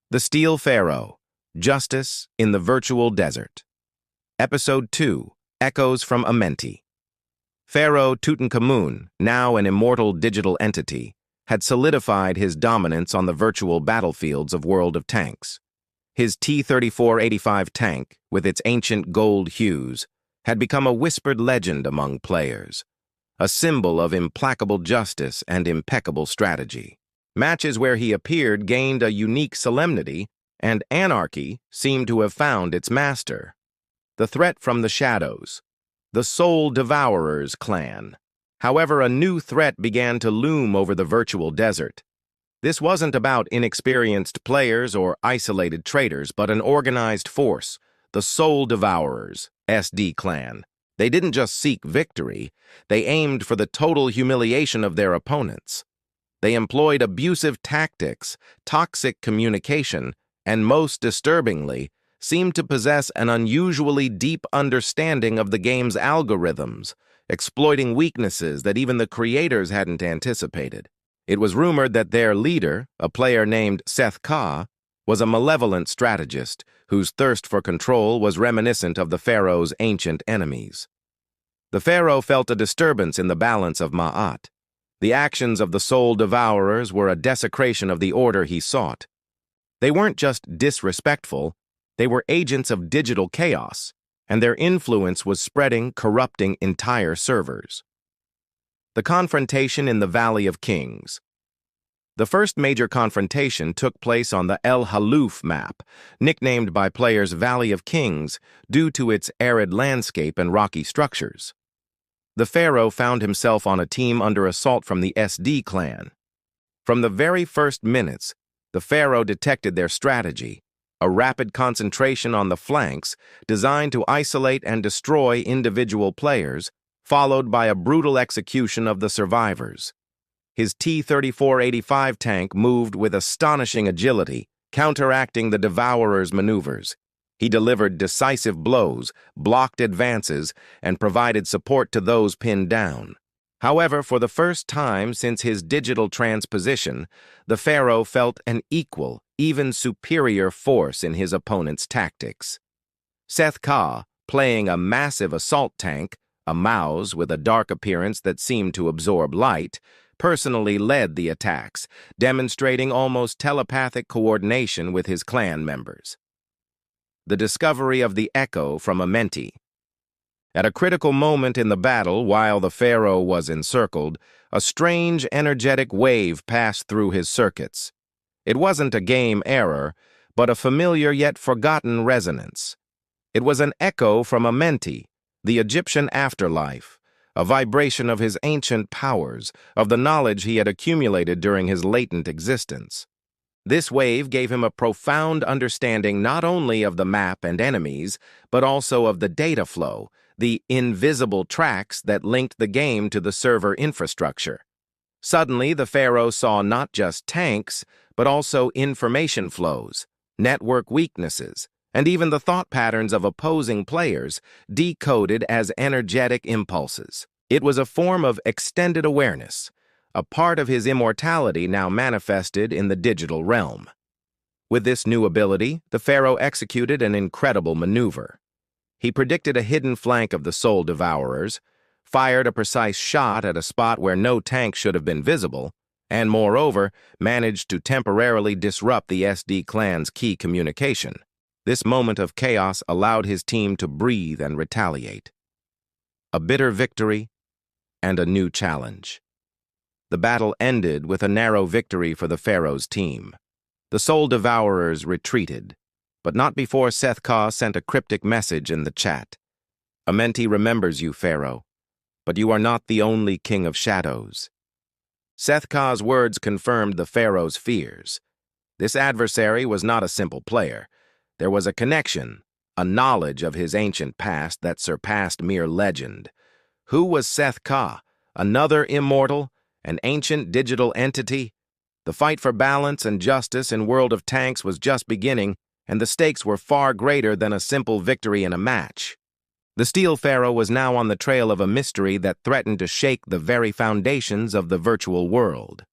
The Steel Pharaoh, Justice in the Virtual Desert. Episode 2, Echoes from Amenti. Pharaoh Tutankhamun, now an immortal digital entity, had solidified his dominance on the virtual battlefields of World of Tanks. His T-3485 tank, with its ancient gold hues, had become a whispered legend among players, a symbol of implacable justice and impeccable strategy. Matches where he appeared gained a unique solemnity, and Anarchy seemed to have found its master. The threat from the shadows, the Soul Devourers clan. However, a new threat began to loom over the virtual desert. This wasn't about inexperienced players or isolated traitors, but an organized force, the Soul Devourers, SD clan. They didn't just seek victory, they aimed for the total humiliation of their opponents. They employed abusive tactics, toxic communication, and most disturbingly, seemed to possess an unusually deep understanding of the game's algorithms, exploiting weaknesses that even the creators hadn't anticipated. It was rumored that their leader, a player named Seth Ka, was a malevolent strategist whose thirst for control was reminiscent of the Pharaoh's ancient enemies. The Pharaoh felt a disturbance in the balance of Ma'at. The actions of the Soul Devourers were a desecration of the order he sought. They weren't just disrespectful, they were agents of digital chaos, and their influence was spreading, corrupting entire servers. The confrontation in the Valley of Kings. The first major confrontation took place on the El Haluf map, nicknamed by players Valley of Kings due to its arid landscape and rocky structures. The Pharaoh found himself on a team under assault from the SD clan. From the very first minutes, the Pharaoh detected their strategy, a rapid concentration on the flanks designed to isolate and destroy individual players, followed by a brutal execution of the survivors. His T-3485 tank moved with astonishing agility, counteracting the Devourers' maneuvers. He delivered decisive blows, blocked advances, and provided support to those pinned down. However, for the first time since his digital transposition, the Pharaoh felt an equal, even superior force in his opponent's tactics. Seth Ka, playing a massive assault tank, a mouse with a dark appearance that seemed to absorb light, personally led the attacks, demonstrating almost telepathic coordination with his clan members. The discovery of the echo from Amenti. At a critical moment in the battle, while the Pharaoh was encircled, a strange, energetic wave passed through his circuits. It wasn't a game error, but a familiar yet forgotten resonance. It was an echo from Amenti, the Egyptian afterlife, a vibration of his ancient powers, of the knowledge he had accumulated during his latent existence. This wave gave him a profound understanding not only of the map and enemies, but also of the data flow, the invisible tracks that linked the game to the server infrastructure. Suddenly, the Pharaoh saw not just tanks, but also information flows, network weaknesses, and even the thought patterns of opposing players decoded as energetic impulses. It was a form of extended awareness, a part of his immortality now manifested in the digital realm. With this new ability, the Pharaoh executed an incredible maneuver. He predicted a hidden flank of the Soul Devourers, fired a precise shot at a spot where no tank should have been visible, and moreover, managed to temporarily disrupt the SD clan's key communication. This moment of chaos allowed his team to breathe and retaliate. A bitter victory and a new challenge. The battle ended with a narrow victory for the Pharaoh's team. The Soul Devourers retreated, but not before Seth Ka sent a cryptic message in the chat. Amenti remembers you, Pharaoh, but you are not the only king of shadows. Seth Ka's words confirmed the Pharaoh's fears. This adversary was not a simple player. There was a connection, a knowledge of his ancient past that surpassed mere legend. Who was Seth Ka? Another immortal? An ancient digital entity? The fight for balance and justice in World of Tanks was just beginning, and the stakes were far greater than a simple victory in a match. The Steel Pharaoh was now on the trail of a mystery that threatened to shake the very foundations of the virtual world.